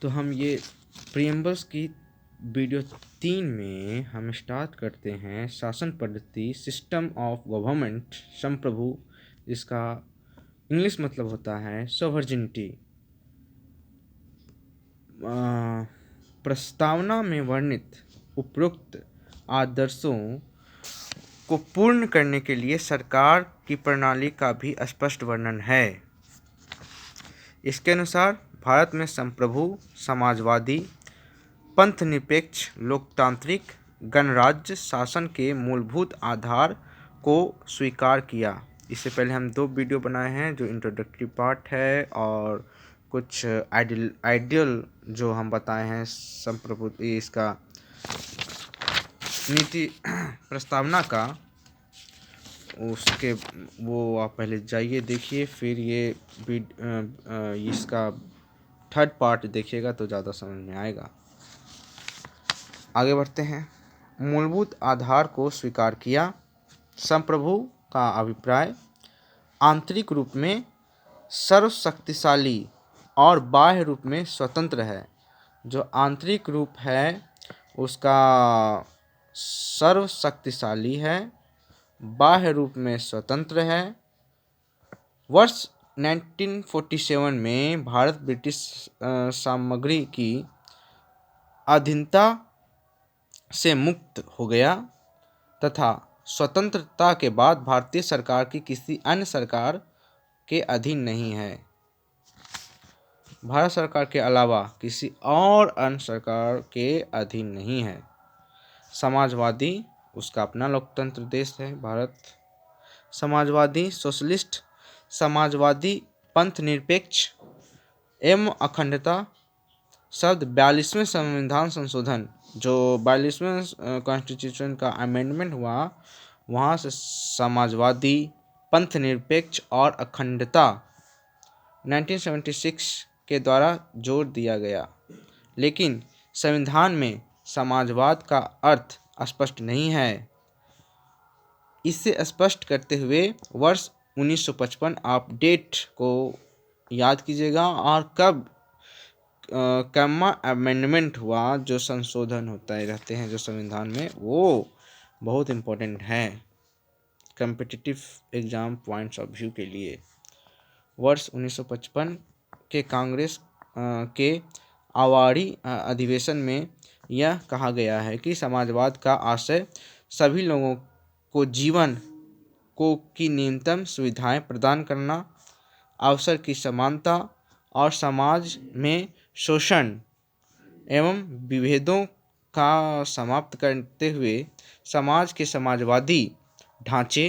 तो हम ये प्रियम्बल्स की वीडियो 3 में हम स्टार्ट करते हैं शासन पद्धति, सिस्टम ऑफ गवर्नमेंट, संप्रभु, जिसका इंग्लिश मतलब होता है सोवर्जिनिटी। प्रस्तावना में वर्णित उपरोक्त आदर्शों को पूर्ण करने के लिए सरकार की प्रणाली का भी स्पष्ट वर्णन है। इसके अनुसार भारत में संप्रभु, समाजवादी, पंथनिरपेक्ष, लोकतांत्रिक गणराज्य शासन के मूलभूत आधार को स्वीकार किया। इससे पहले हम 2 वीडियो बनाए हैं, जो इंट्रोडक्टरी पार्ट है और कुछ आइडियल जो हम बताए हैं संप्रभु इसका नीति प्रस्तावना का, उसके वो आप पहले जाइए देखिए, फिर ये इसका 3rd पार्ट देखिएगा तो ज़्यादा समझ में आएगा। आगे बढ़ते हैं। मूलभूत आधार को स्वीकार किया। संप्रभु का अभिप्राय आंतरिक रूप में सर्वशक्तिशाली और बाह्य रूप में स्वतंत्र है। जो आंतरिक रूप है उसका सर्वशक्तिशाली है, बाह्य रूप में स्वतंत्र है। वर्ष 1947 में भारत ब्रिटिश साम्राज्य की अधीनता से मुक्त हो गया तथा स्वतंत्रता के बाद भारतीय सरकार की किसी अन्य सरकार के अधीन नहीं है। भारत सरकार के अलावा किसी और अन्य सरकार के अधीन नहीं है। समाजवादी, उसका अपना लोकतंत्र देश है भारत। समाजवादी, सोशलिस्ट, समाजवादी, पंथ निरपेक्ष एवं अखंडता शब्द 42वें संविधान संशोधन, जो 42वें कॉन्स्टिट्यूशन का अमेंडमेंट हुआ, वहाँ से समाजवादी, पंथ निरपेक्ष और अखंडता 1976 के द्वारा जोड़ दिया गया। लेकिन संविधान में समाजवाद का अर्थ स्पष्ट नहीं है। इसे स्पष्ट करते हुए वर्ष 1955 आप डेट को याद कीजिएगा और कब कैम्मा अमेंडमेंट हुआ, जो संशोधन होता रहते हैं जो संविधान में, वो बहुत इम्पोर्टेंट है competitive exam points of view के लिए। वर्ष 1955 के कांग्रेस के आवाड़ी अधिवेशन में यह कहा गया है कि समाजवाद का आशय सभी लोगों को जीवन की न्यूनतम सुविधाएं प्रदान करना, अवसर की समानता और समाज में शोषण एवं विभेदों का समाप्त करते हुए समाज के समाजवादी ढांचे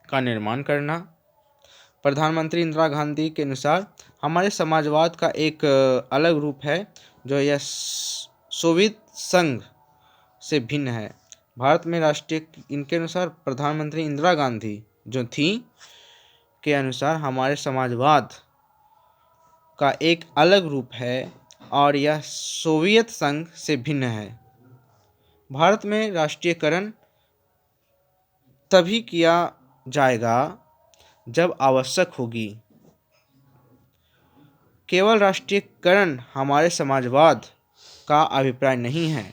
का निर्माण करना। प्रधानमंत्री इंदिरा गांधी के अनुसार हमारे समाजवाद का एक अलग रूप है जो यह सोवियत संघ से भिन्न है। भारत में राष्ट्रीय, इनके अनुसार प्रधानमंत्री इंदिरा गांधी जो थी के अनुसार हमारे समाजवाद का एक अलग रूप है और यह सोवियत संघ से भिन्न है। भारत में राष्ट्रीयकरण तभी किया जाएगा जब आवश्यक होगी। केवल राष्ट्रीयकरण हमारे समाजवाद का अभिप्राय नहीं है।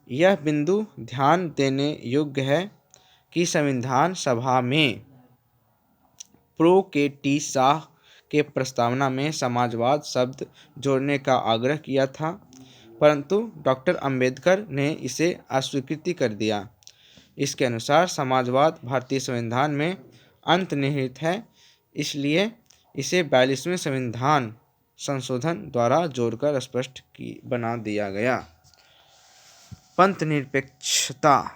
यह बिंदु ध्यान देने योग्य है कि संविधान सभा में प्रो के टी शाह के प्रस्तावना में समाजवाद शब्द जोड़ने का आग्रह किया था, परंतु डॉक्टर अंबेडकर ने इसे अस्वीकृति कर दिया। इसके अनुसार समाजवाद भारतीय संविधान में अंतर्निहित है, इसलिए इसे 42वें संविधान संशोधन द्वारा जोड़कर स्पष्ट बना दिया गया। पंथ निरपेक्षता,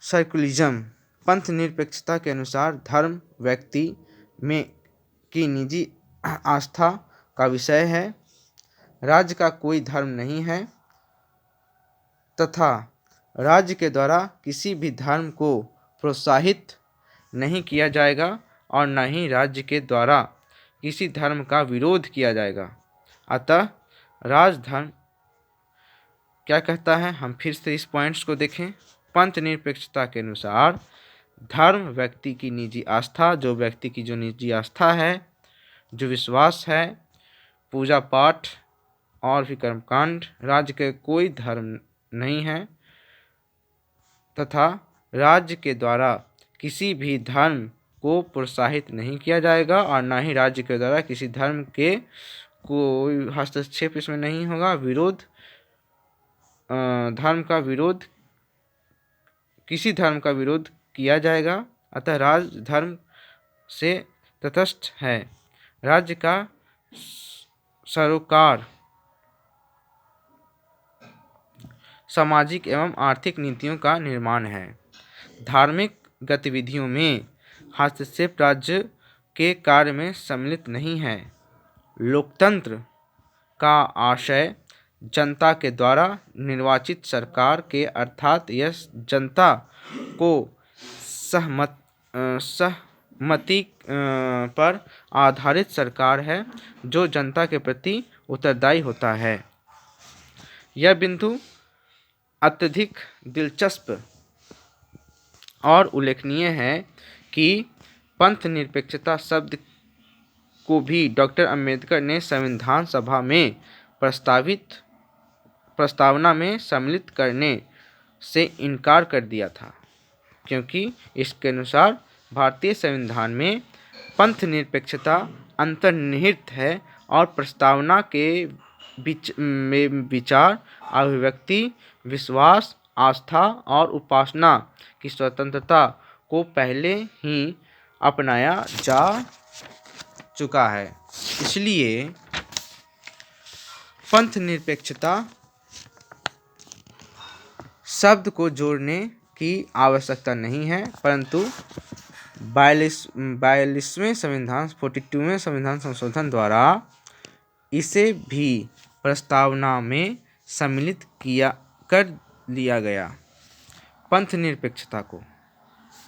सेक्युलरिज्म। पंथ निरपेक्षता के अनुसार धर्म व्यक्ति में की निजी आस्था का विषय है। राज्य का कोई धर्म नहीं है तथा राज्य के द्वारा किसी भी धर्म को प्रोत्साहित नहीं किया जाएगा और न ही राज्य के द्वारा किसी धर्म का विरोध किया जाएगा। अतः राजधर्म क्या कहता है, हम फिर से इस पॉइंट्स को देखें। पंथ निरपेक्षता के अनुसार धर्म व्यक्ति की निजी आस्था, जो व्यक्ति की जो निजी आस्था है, जो विश्वास है, पूजा पाठ और भी कर्मकांड राज्य के कोई धर्म नहीं है तथा राज्य के द्वारा किसी भी धर्म को प्रोत्साहित नहीं किया जाएगा और न ही राज्य के द्वारा किसी धर्म के कोई हस्तक्षेप इसमें नहीं होगा। धर्म का विरोध किसी धर्म का विरोध किया जाएगा। अतः राज्य धर्म से तटस्थ है। राज्य का सरोकार सामाजिक एवं आर्थिक नीतियों का निर्माण है। धार्मिक गतिविधियों में हस्तक्षेप राज्य के कार्य में सम्मिलित नहीं है। लोकतंत्र का आशय जनता के द्वारा निर्वाचित सरकार के अर्थात यह जनता को सहमति पर आधारित सरकार है जो जनता के प्रति उत्तरदायी होता है। यह बिंदु अत्यधिक दिलचस्प और उल्लेखनीय है कि पंथ निरपेक्षता शब्द को भी डॉक्टर अंबेडकर ने संविधान सभा में प्रस्तावना में सम्मिलित करने से इनकार कर दिया था, क्योंकि इसके अनुसार भारतीय संविधान में पंथ निरपेक्षता अंतर्निहित है और प्रस्तावना के विचार, अभिव्यक्ति, विश्वास, आस्था और उपासना की स्वतंत्रता को पहले ही अपनाया जा चुका है। इसलिए पंथ निरपेक्षता शब्द को जोड़ने की आवश्यकता नहीं है, परंतु 42वें संविधान संशोधन द्वारा इसे भी प्रस्तावना में सम्मिलित कर लिया गया। पंथ निरपेक्षता को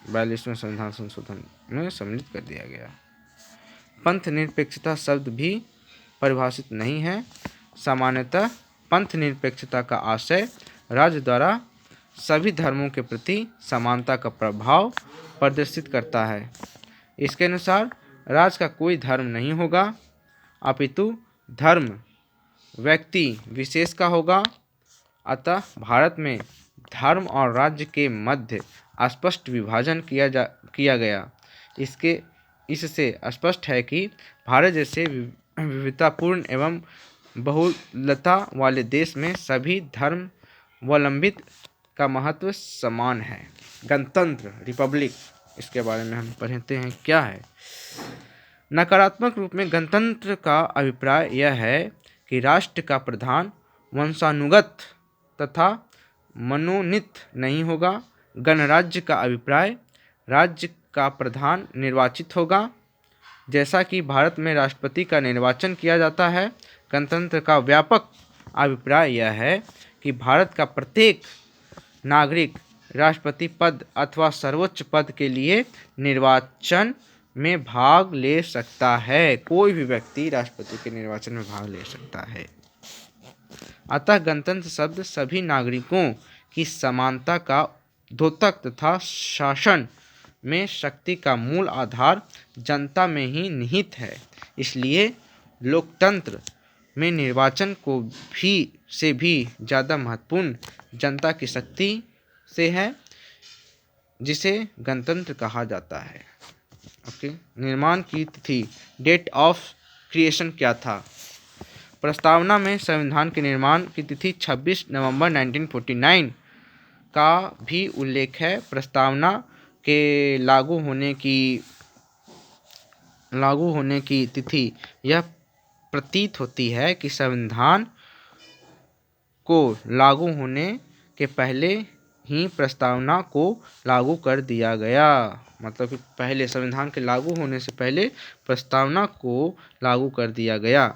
42वें संविधान संशोधन में सम्मिलित कर दिया गया। पंथ निरपेक्षता शब्द भी परिभाषित नहीं है। सामान्यतः पंथ निरपेक्षता का आशय राज्य द्वारा सभी धर्मों के प्रति समानता का प्रभाव प्रदर्शित करता है। इसके अनुसार राज्य का कोई धर्म नहीं होगा, अपितु धर्म व्यक्ति विशेष का होगा। अतः भारत में धर्म और राज्य के मध्य स्पष्ट विभाजन किया गया। इससे स्पष्ट है कि भारत जैसे विविधतापूर्ण एवं बहुलता वाले देश में सभी धर्मावलंबित का महत्व समान है। गणतंत्र रिपब्लिक, इसके बारे में हम पढ़ते हैं क्या है। नकारात्मक रूप में गणतंत्र का अभिप्राय यह है कि राष्ट्र का प्रधान वंशानुगत तथा मनोनीत नहीं होगा। गणराज्य का अभिप्राय राज्य का प्रधान निर्वाचित होगा, जैसा कि भारत में राष्ट्रपति का निर्वाचन किया जाता है। गणतंत्र का व्यापक अभिप्राय यह है कि भारत का प्रत्येक नागरिक राष्ट्रपति पद अथवा सर्वोच्च पद के लिए निर्वाचन में भाग ले सकता है। कोई भी व्यक्ति राष्ट्रपति के निर्वाचन में भाग ले सकता है। अतः गणतंत्र शब्द सभी नागरिकों की समानता का द्योतक तथा शासन में शक्ति का मूल आधार जनता में ही निहित है। इसलिए लोकतंत्र में निर्वाचन को से भी ज़्यादा महत्वपूर्ण जनता की शक्ति से है, जिसे गणतंत्र कहा जाता है। ओके, निर्माण की तिथि, डेट ऑफ क्रिएशन क्या था? प्रस्तावना में संविधान के निर्माण की तिथि 26 नवंबर 1949 का भी उल्लेख है। प्रस्तावना के लागू होने की तिथि यह प्रतीत होती है कि संविधान को लागू होने के पहले ही प्रस्तावना को लागू कर दिया गया। मतलब कि पहले संविधान के लागू होने से पहले प्रस्तावना को लागू कर दिया गया।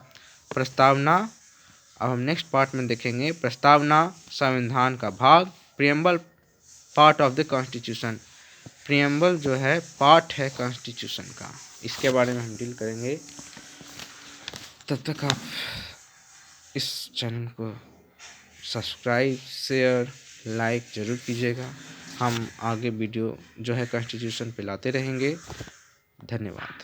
प्रस्तावना, अब हम नेक्स्ट पार्ट में देखेंगे। प्रस्तावना संविधान का भाग, preamble part of the constitution. Preamble जो है पार्ट है कॉन्स्टिट्यूशन का, इसके बारे में हम डील करेंगे। तब तक आप इस चैनल को सब्सक्राइब, शेयर, लाइक ज़रूर कीजिएगा। हम आगे वीडियो जो है कॉन्स्टिट्यूशन पे लाते रहेंगे। धन्यवाद।